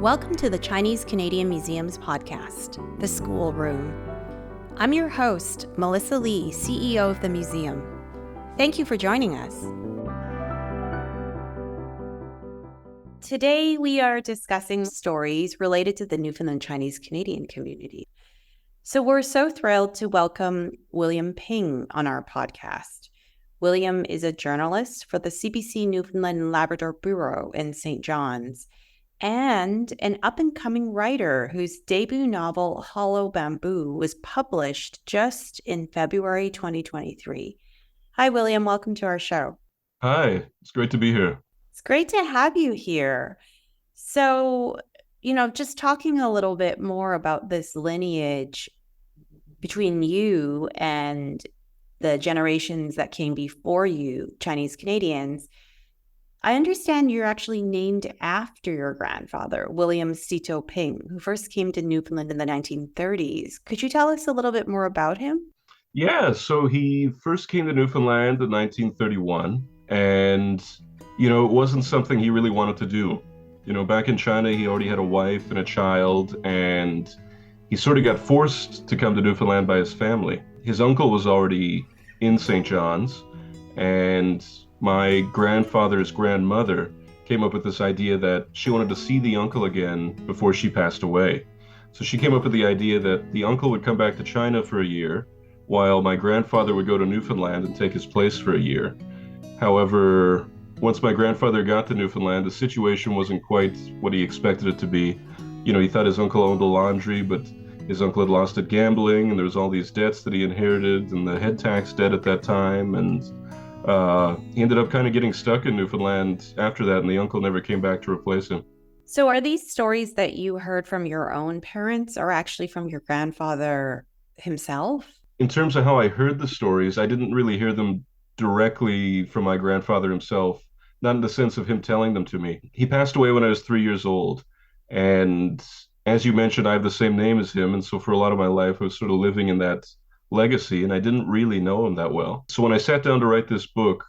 Welcome to the Chinese Canadian Museum's podcast, The School Room. I'm your host, Melissa Lee, CEO of the museum. Thank you for joining us. Today, we are discussing stories related to the Newfoundland Chinese Canadian community. So we're so thrilled to welcome William Ping on our podcast. William is a journalist for the CBC Newfoundland and Labrador Bureau in St. John's, and an up-and-coming writer whose debut novel, Hollow Bamboo, was published just in February 2023. Hi, William. Welcome to our show. Hi. It's great to be here. It's great to have you here. So, just talking a little bit more about this lineage between you and the generations that came before you, Chinese Canadians, I understand you're actually named after your grandfather, William Sito Ping, who first came to Newfoundland in the 1930s. Could you tell us a little bit more about him? Yeah, so he first came to Newfoundland in 1931, and, it wasn't something he really wanted to do. Back in China, he already had a wife and a child, and he sort of got forced to come to Newfoundland by his family. His uncle was already in St. John's, and my grandfather's grandmother came up with this idea that she wanted to see the uncle again before she passed away. So she came up with the idea that the uncle would come back to China for a year, while my grandfather would go to Newfoundland and take his place for a year. However, once my grandfather got to Newfoundland, the situation wasn't quite what he expected it to be. He thought his uncle owned a laundry, but his uncle had lost at gambling, and there was all these debts that he inherited, and the head tax debt at that time, and he ended up kind of getting stuck in Newfoundland after that, and the uncle never came back to replace him. So are these stories that you heard from your own parents or actually from your grandfather himself? In terms of how I heard the stories, I didn't really hear them directly from my grandfather himself, not in the sense of him telling them to me. He passed away when I was 3 years old, and as you mentioned, I have the same name as him, and so for a lot of my life, I was sort of living in that legacy, and I didn't really know him that well. So when I sat down to write this book,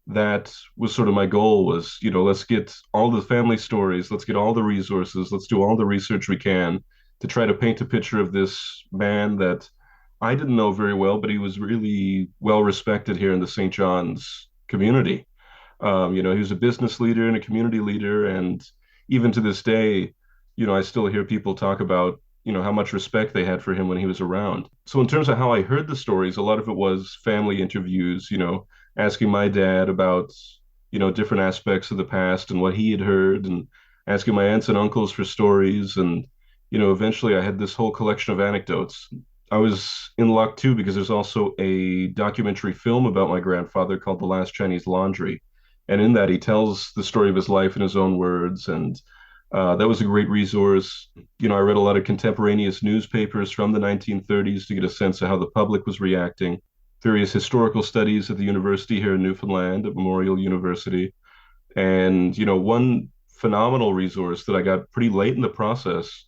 that was sort of my goal was, let's get all the family stories, let's get all the resources, let's do all the research we can to try to paint a picture of this man that I didn't know very well, but he was really well respected here in the St. John's community. He was a business leader and a community leader, and even to this day, I still hear people talk about how much respect they had for him when he was around. So in terms of how I heard the stories, a lot of it was family interviews, asking my dad about, different aspects of the past and what he had heard, and asking my aunts and uncles for stories. And, eventually I had this whole collection of anecdotes. I was in luck too, because there's also a documentary film about my grandfather called The Last Chinese Laundry. And in that, he tells the story of his life in his own words. And that was a great resource. I read a lot of contemporaneous newspapers from the 1930s to get a sense of how the public was reacting. Various historical studies at the university here in Newfoundland, at Memorial University. And, one phenomenal resource that I got pretty late in the process,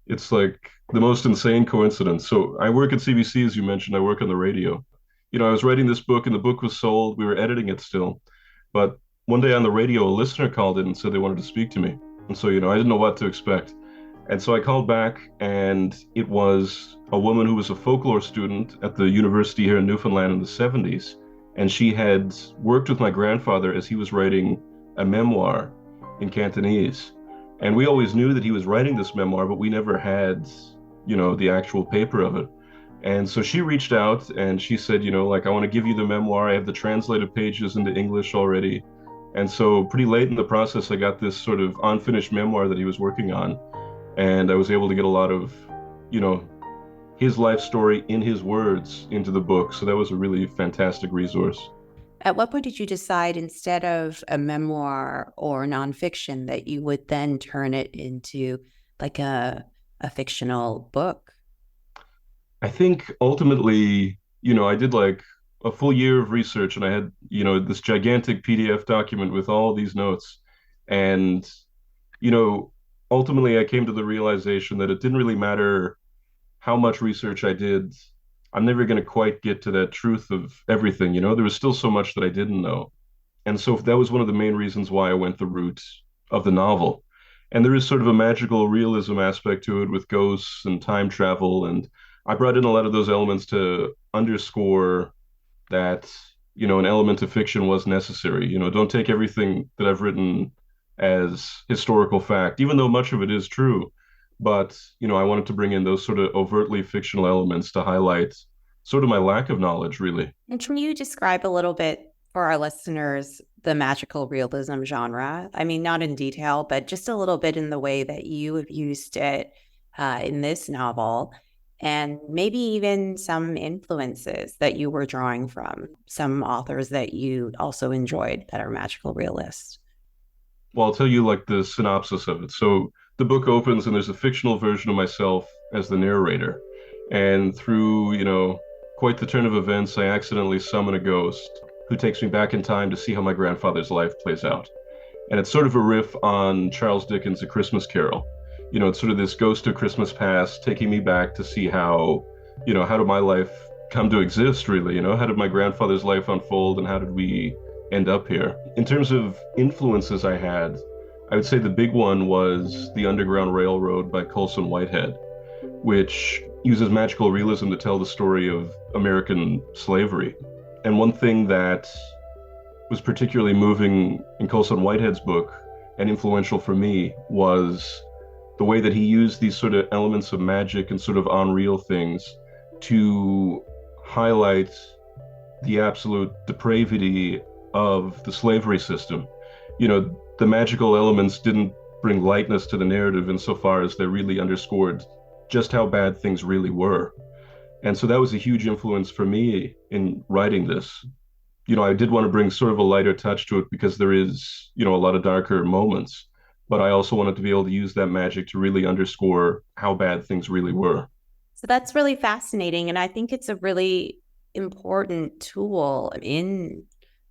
it's like the most insane coincidence. So I work at CBC, as you mentioned, I work on the radio. I was writing this book and the book was sold. We were editing it still. But one day on the radio, a listener called in and said they wanted to speak to me. And so, I didn't know what to expect. And so I called back, and it was a woman who was a folklore student at the university here in Newfoundland in the 70s. And she had worked with my grandfather as he was writing a memoir in Cantonese. And we always knew that he was writing this memoir, but we never had, the actual paper of it. And so she reached out and she said, I want to give you the memoir. I have the translated pages into English already. And so pretty late in the process, I got this sort of unfinished memoir that he was working on. And I was able to get a lot of, his life story in his words into the book. So that was a really fantastic resource. At what point did you decide, instead of a memoir or nonfiction, that you would then turn it into like a fictional book? I think ultimately, I did like a full year of research, and I had, this gigantic PDF document with all these notes. And, ultimately I came to the realization that it didn't really matter how much research I did. I'm never going to quite get to that truth of everything. There was still so much that I didn't know. And so that was one of the main reasons why I went the route of the novel. And there is sort of a magical realism aspect to it with ghosts and time travel. And I brought in a lot of those elements to underscore that, an element of fiction was necessary. Don't take everything that I've written as historical fact, even though much of it is true. But, I wanted to bring in those sort of overtly fictional elements to highlight sort of my lack of knowledge, really. And can you describe a little bit for our listeners the magical realism genre? I mean, not in detail, but just a little bit in the way that you have used it in this novel, and maybe even some influences that you were drawing from, some authors that you also enjoyed that are magical realists. Well, I'll tell you like the synopsis of it. So the book opens and there's a fictional version of myself as the narrator. And through, quite the turn of events, I accidentally summon a ghost who takes me back in time to see how my grandfather's life plays out. And it's sort of a riff on Charles Dickens' A Christmas Carol. It's sort of this ghost of Christmas past taking me back to see how did my life come to exist, really? How did my grandfather's life unfold and how did we end up here? In terms of influences I had, I would say the big one was The Underground Railroad by Colson Whitehead, which uses magical realism to tell the story of American slavery. And one thing that was particularly moving in Colson Whitehead's book and influential for me was the way that he used these sort of elements of magic and sort of unreal things to highlight the absolute depravity of the slavery system. The magical elements didn't bring lightness to the narrative insofar as they really underscored just how bad things really were. And so that was a huge influence for me in writing this. I did want to bring sort of a lighter touch to it because there is, a lot of darker moments, but I also wanted to be able to use that magic to really underscore how bad things really were. So that's really fascinating. And I think it's a really important tool in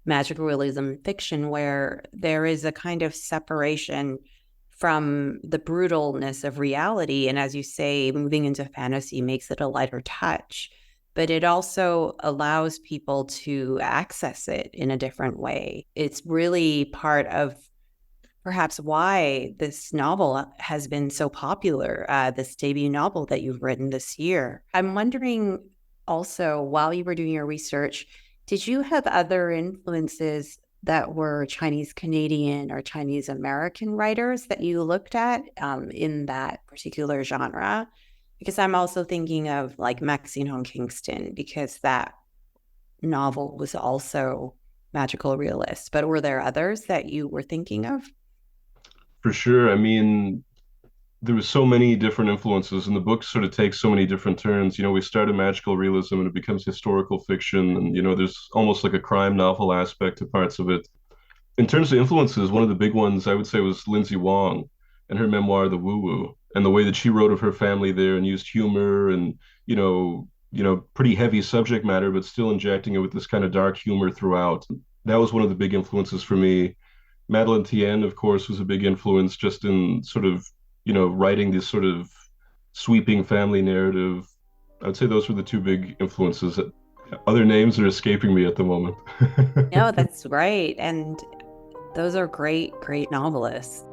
magical realism fiction where there is a kind of separation from the brutalness of reality. And as you say, moving into fantasy makes it a lighter touch, but it also allows people to access it in a different way. It's really part of perhaps why this novel has been so popular, this debut novel that you've written this year. I'm wondering also, while you were doing your research, did you have other influences that were Chinese Canadian or Chinese American writers that you looked at in that particular genre? Because I'm also thinking of like Maxine Hong Kingston, because that novel was also magical realist. But were there others that you were thinking of? For sure. I mean, there was so many different influences, and the book sort of takes so many different turns. We start in magical realism and it becomes historical fiction, and there's almost like a crime novel aspect to parts of it. In terms of influences, one of the big ones I would say was Lindsay Wong and her memoir, The Woo Woo, and the way that she wrote of her family there and used humor and pretty heavy subject matter, but still injecting it with this kind of dark humor throughout. That was one of the big influences for me. Madeline Tien, of course, was a big influence just in sort of, writing this sort of sweeping family narrative. I'd say those were the two big influences. Other names are escaping me at the moment. No, that's right. And those are great, great novelists.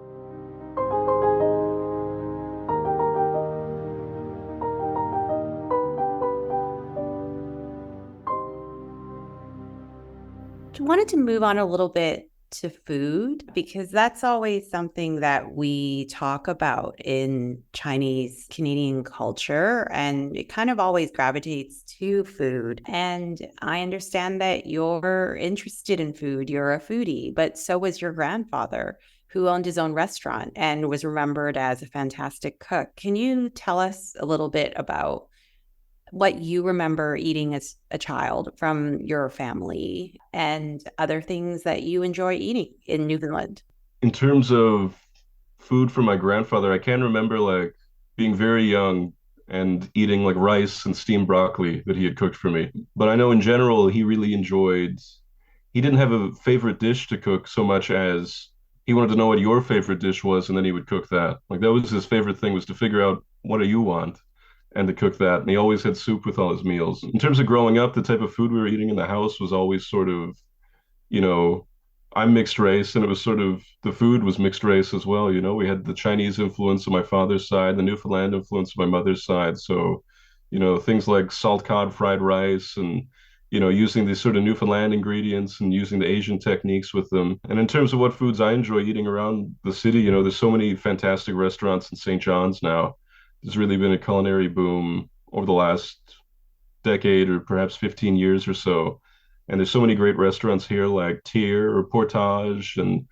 I wanted to move on a little bit to food because that's always something that we talk about in Chinese Canadian culture, and it kind of always gravitates to food. And I understand that you're interested in food, you're a foodie, but so was your grandfather, who owned his own restaurant and was remembered as a fantastic cook. Can you tell us a little bit about what you remember eating as a child from your family and other things that you enjoy eating in Newfoundland? In terms of food from my grandfather, I can remember like being very young and eating like rice and steamed broccoli that he had cooked for me. But I know in general, he really enjoyed, he didn't have a favorite dish to cook so much as he wanted to know what your favorite dish was, and then he would cook that. Like that was his favorite thing, was to figure out what do you want and to cook that. And he always had soup with all his meals. In terms of growing up, the type of food we were eating in the house was always sort of, you know, I'm mixed race, and it was sort of the food was mixed race as well. We had the Chinese influence on my father's side, the Newfoundland influence on my mother's side. So, things like salt cod fried rice and, using these sort of Newfoundland ingredients and using the Asian techniques with them. And in terms of what foods I enjoy eating around the city, there's so many fantastic restaurants in St. John's now. There's really been a culinary boom over the last decade or perhaps 15 years or so. And there's so many great restaurants here like Tier or Portage, and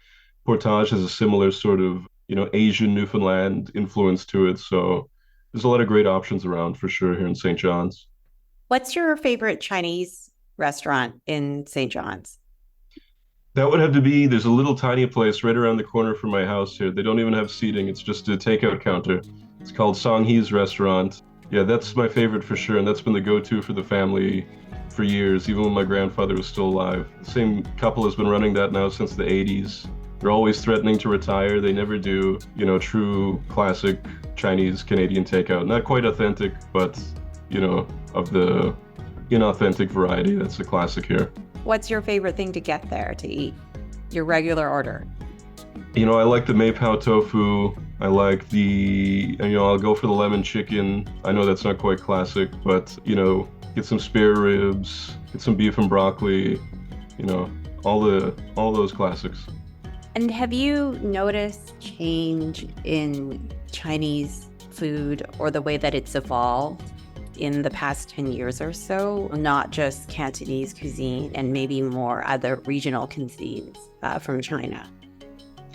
Portage has a similar sort of, Asian Newfoundland influence to it. So there's a lot of great options around for sure here in St. John's. What's your favorite Chinese restaurant in St. John's? That would have to be, there's a little tiny place right around the corner from my house here. They don't even have seating, it's just a takeout counter. It's called Song He's Restaurant. Yeah, that's my favorite for sure, and that's been the go-to for the family for years, even when my grandfather was still alive. The same couple has been running that now since the 80s. They're always threatening to retire. They never do, true classic Chinese Canadian takeout. Not quite authentic, but, of the inauthentic variety. That's the classic here. What's your favorite thing to get there to eat? Your regular order? I like the Maypao tofu. I like I'll go for the lemon chicken. I know that's not quite classic, but, get some spare ribs, get some beef and broccoli, you know, all those classics. And have you noticed change in Chinese food or the way that it's evolved in the past 10 years or so? Not just Cantonese cuisine and maybe more other regional cuisines from China.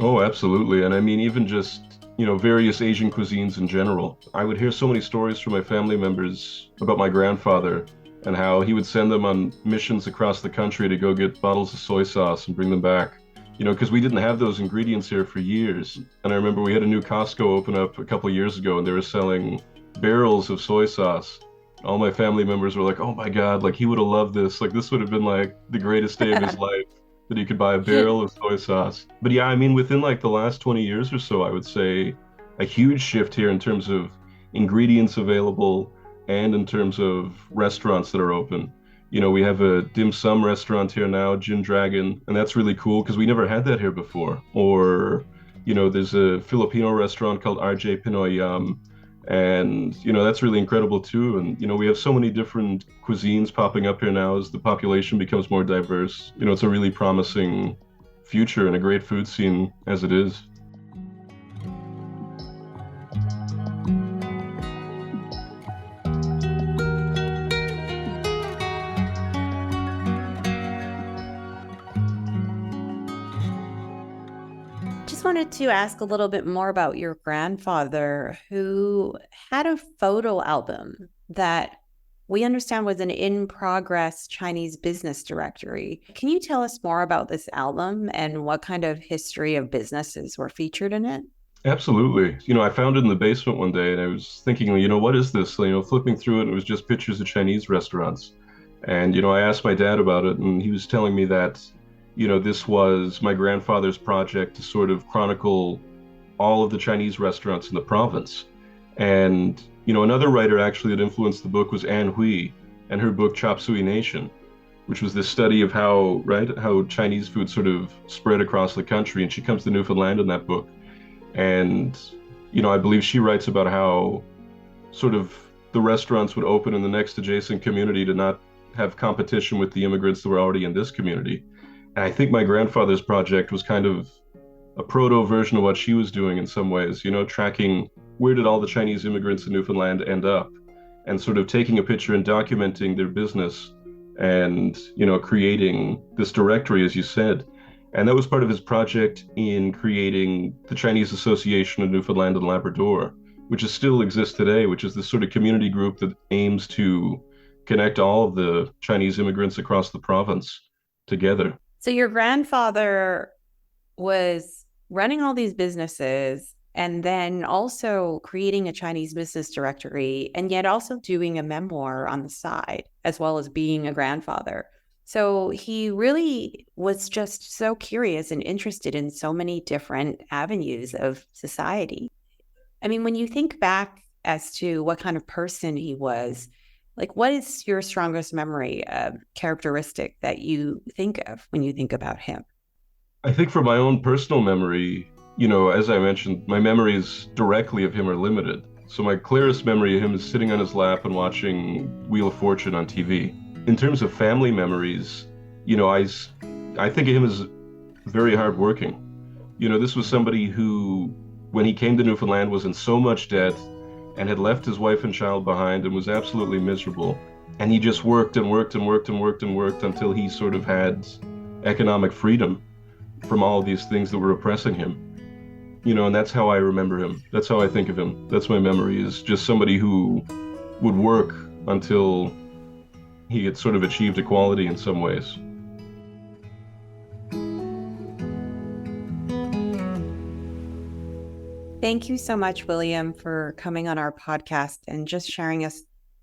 Oh, absolutely. And I mean, even just, various Asian cuisines in general. I would hear so many stories from my family members about my grandfather and how he would send them on missions across the country to go get bottles of soy sauce and bring them back. Because we didn't have those ingredients here for years. And I remember we had a new Costco open up a couple of years ago and they were selling barrels of soy sauce. All my family members were like, oh my God, like he would have loved this. Like this would have been like the greatest day of his life that he could buy a barrel of soy sauce. But yeah, I mean, within like the last 20 years or so, I would say a huge shift here in terms of ingredients available and in terms of restaurants that are open. We have a dim sum restaurant here now, Gin Dragon, and that's really cool because we never had that here before. Or, there's a Filipino restaurant called RJ Pinoy Yum, and, that's really incredible too. And, we have so many different cuisines popping up here now as the population becomes more diverse. It's a really promising future and a great food scene as it is. Just wanted to ask a little bit more about your grandfather, who had a photo album that we understand was an in-progress Chinese business directory. Can you tell us more about this album and what kind of history of businesses were featured in it? Absolutely. I found it in the basement one day and I was thinking, what is this? Flipping through it and it was just pictures of Chinese restaurants. And, I asked my dad about it and he was telling me that, this was my grandfather's project to sort of chronicle all of the Chinese restaurants in the province. And, another writer actually that influenced the book was Anne Hui and her book Chop Suey Nation, which was this study of how Chinese food sort of spread across the country. And she comes to Newfoundland in that book. And, I believe she writes about how sort of the restaurants would open in the next adjacent community to not have competition with the immigrants that were already in this community. And I think my grandfather's project was kind of a proto version of what she was doing in some ways, tracking where did all the Chinese immigrants in Newfoundland end up and sort of taking a picture and documenting their business and, creating this directory, as you said. And that was part of his project in creating the Chinese Association of Newfoundland and Labrador, which still exists today, which is this sort of community group that aims to connect all of the Chinese immigrants across the province together. So your grandfather was running all these businesses and then also creating a Chinese business directory and yet also doing a memoir on the side, as well as being a grandfather. So he really was just so curious and interested in so many different avenues of society. I mean, when you think back as to what kind of person he was, like what is your strongest memory characteristic that you think of when you think about him? I think for my own personal memory, you know, as I mentioned, my memories directly of him are limited. So my clearest memory of him is sitting on his lap and watching Wheel of Fortune on TV. In terms of family memories, you know, I think of him as very hardworking. You know, this was somebody who, when he came to Newfoundland, was in so much debt and had left his wife and child behind and was absolutely miserable. And he just worked and worked and worked and worked and worked until he sort of had economic freedom from all of these things that were oppressing him. You know, and that's how I remember him. That's how I think of him. That's my memory, is just somebody who would work until he had sort of achieved equality in some ways. Thank you so much, William, for coming on our podcast and just sharing us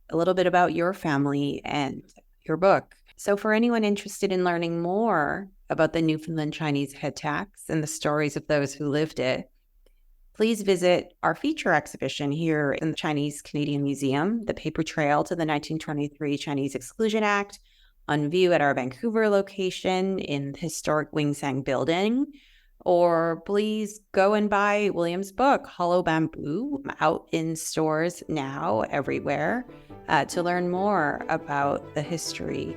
a little bit about your family and your book. So for anyone interested in learning more about the Newfoundland Chinese head tax and the stories of those who lived it, please visit our feature exhibition here in the Chinese Canadian Museum, The Paper Trail to the 1923 Chinese Exclusion Act, on view at our Vancouver location in the historic Wing Sang building. Or please go and buy William's book, Hollow Bamboo, out in stores now everywhere, to learn more about the history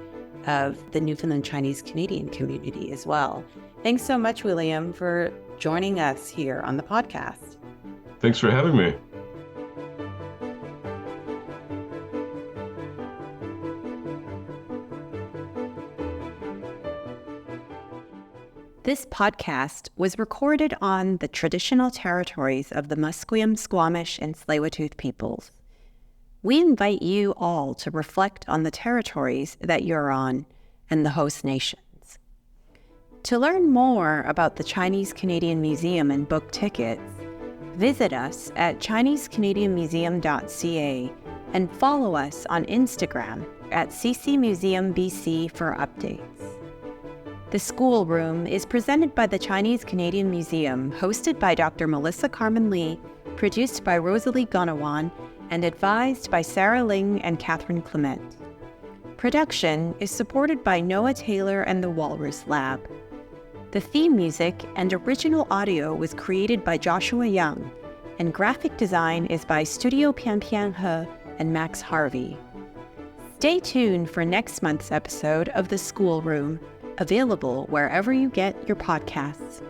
of the Newfoundland Chinese Canadian community as well. Thanks so much, William, for joining us here on the podcast. Thanks for having me. This podcast was recorded on the traditional territories of the Musqueam, Squamish, and Tsleil-Waututh peoples. We invite you all to reflect on the territories that you're on and the host nations. To learn more about the Chinese Canadian Museum and book tickets, visit us at ChineseCanadianMuseum.ca and follow us on Instagram at CCMuseumBC for updates. The School Room is presented by the Chinese Canadian Museum, hosted by Dr. Melissa Karmen Lee, produced by Rosalie Gonawan, and advised by Sarah Ling and Catherine Clement. Production is supported by Noah Taylor and the Walrus Lab. The theme music and original audio was created by Joshua Young, and graphic design is by Studio Pian Pian He and Max Harvey. Stay tuned for next month's episode of The School Room, available wherever you get your podcasts.